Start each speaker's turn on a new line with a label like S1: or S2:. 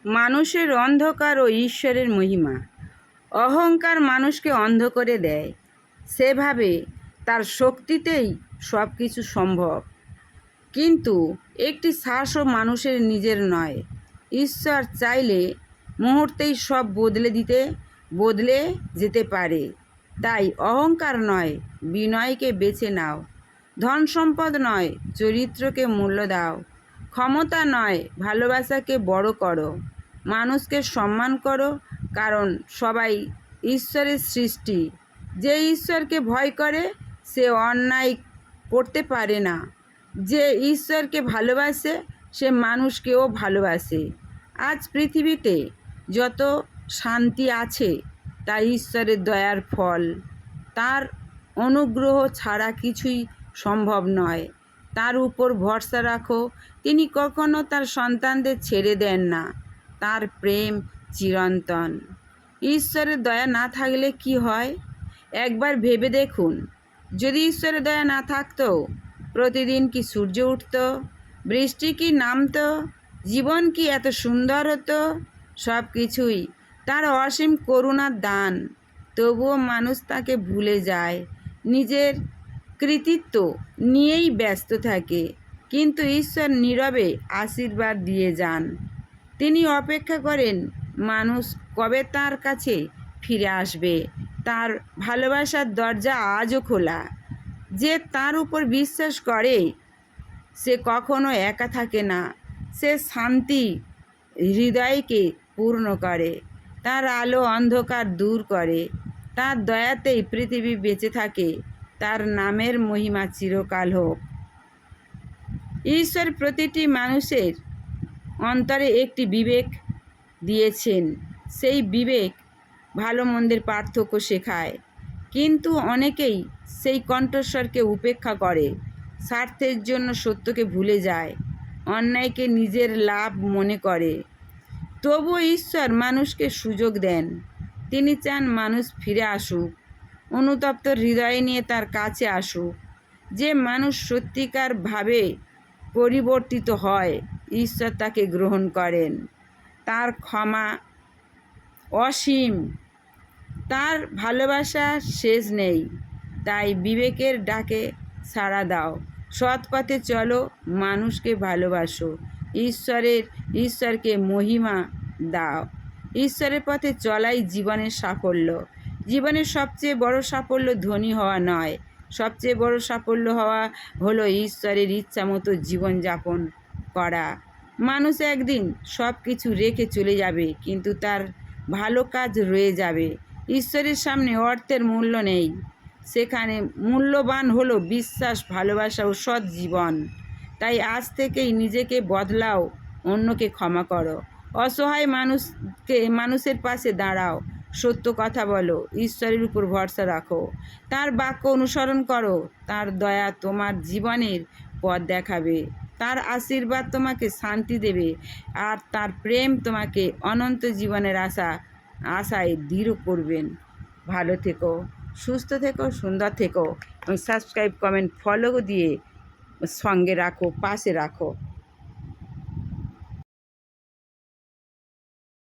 S1: মানুষের অন্ধকার ও ঈশ্বরের মহিমা। অহংকার মানুষকে অন্ধ করে দেয়। সে ভাবে তার শক্তিতেই সব কিছু সম্ভব। কিন্তু একটি শ্বাসও মানুষের নিজের নয়। ঈশ্বর চাইলে মুহূর্তেই সব বদলে যেতে পারে। তাই অহংকার নয়, বিনয়কে বেছে নাও। ধন সম্পদ নয়, চরিত্রকে মূল্য দাও। ক্ষমতা নয়, ভালোবাসাকে বড় করো। মানুষকে সম্মান করো, কারণ সবাই ঈশ্বরের সৃষ্টি। যে ঈশ্বরকে ভয় করে সে অন্যায় করতে পারে না। যে ঈশ্বরকে ভালোবাসে সে মানুষকেও ভালোবাসে। আজ পৃথিবীতে যত শান্তি আছে তা ঈশ্বরের দয়ার ফল। তার অনুগ্রহ ছাড়া কিছুই সম্ভব নয়। তার উপর ভরসা রাখো, তিনি কখনো তার সন্তানদের ছেড়ে দেন না। তার প্রেম চিরন্তন। ঈশ্বরের দয়া না থাকলে কি হয় একবার ভেবে দেখুন। যদি ঈশ্বরের দয়া না থাকতো, প্রতিদিন কি সূর্য উঠত, বৃষ্টি কি নামতো, জীবন কি এত সুন্দর হতো? সব কিছুই তার অসীম করুণার দান। তবুও মানুষ তাকে ভুলে যায়, নিজের কৃতিত্ব নিয়েই ব্যস্ত থাকে। কিন্তু ঈশ্বর নীরবে আশীর্বাদ দিয়ে যান। তিনি অপেক্ষা করেন মানুষ কবে তার কাছে ফিরে আসবে। তার ভালোবাসার দরজা আজও খোলা। যে তার উপর বিশ্বাস করে সে কখনো একা থাকে না। সে শান্তি হৃদয়কে পূর্ণ করে। তার আলো অন্ধকার দূর করে। তার দয়াতেই পৃথিবী বেঁচে থাকে। তার নামের মহিমা চিরকাল হোক। ঈশ্বর প্রতিটি মানুষের অন্তরে একটি বিবেক দিয়েছেন। সেই বিবেক ভালো মন্দের পার্থক্য শেখায়। কিন্তু অনেকেই সেই কণ্ঠস্বরকে উপেক্ষা করে, স্বার্থের জন্য সত্যকে ভুলে যায়, অন্যায়কে নিজের লাভ মনে করে। তবুও ঈশ্বর মানুষকে সুযোগ দেন। তিনি চান মানুষ ফিরে আসুক, অনুতপ্ত হৃদয় নিয়ে তার কাছে আসুক। যে মানুষ সত্যিকার ভাবে পরিবর্তিত হয়, ঈশ্বর তাকে গ্রহণ করেন। তার ক্ষমা অসীম, তার ভালোবাসা শেষ নেই। তাই বিবেকের ডাকে সাড়া দাও, সৎ পথে চলো, মানুষকে ভালোবাসো, ঈশ্বরকে মহিমা দাও। ঈশ্বরের পথে চলাই জীবনের সাফল্য। জীবনের সবচেয়ে বড় সাফল্য ধনী হওয়া নয়, সবচেয়ে বড় সাফল্য হলো ঈশ্বরের ইচ্ছা মতো জীবনযাপন করা। মানুষ একদিন সব কিছু রেখে চলে যাবে, কিন্তু তার ভালো কাজ রয়ে যাবে। ঈশ্বরের সামনে অর্থের মূল্য নেই। সেখানে মূল্যবান হলো বিশ্বাস, ভালোবাসা ও সৎ জীবন। তাই আজ থেকেই নিজেকে বদলাও, অন্যকে ক্ষমা করো, অসহায় মানুষের পাশে দাঁড়াও, সত্য কথা বলো, ঈশ্বরের উপর ভরসা রাখো, তার বাক্য অনুসরণ করো। তার দয়া তোমার জীবনের পথ দেখাবে, তার আশীর্বাদ তোমাকে শান্তি দেবে, আর তার প্রেম তোমাকে অনন্ত জীবনের আশায় দৃঢ় করবেন। ভালো থেকো, সুস্থ থেকো, সুন্দর থেকো এবং সাবস্ক্রাইব, কমেন্ট, ফলো দিয়ে সঙ্গে রাখো, পাশে রাখো।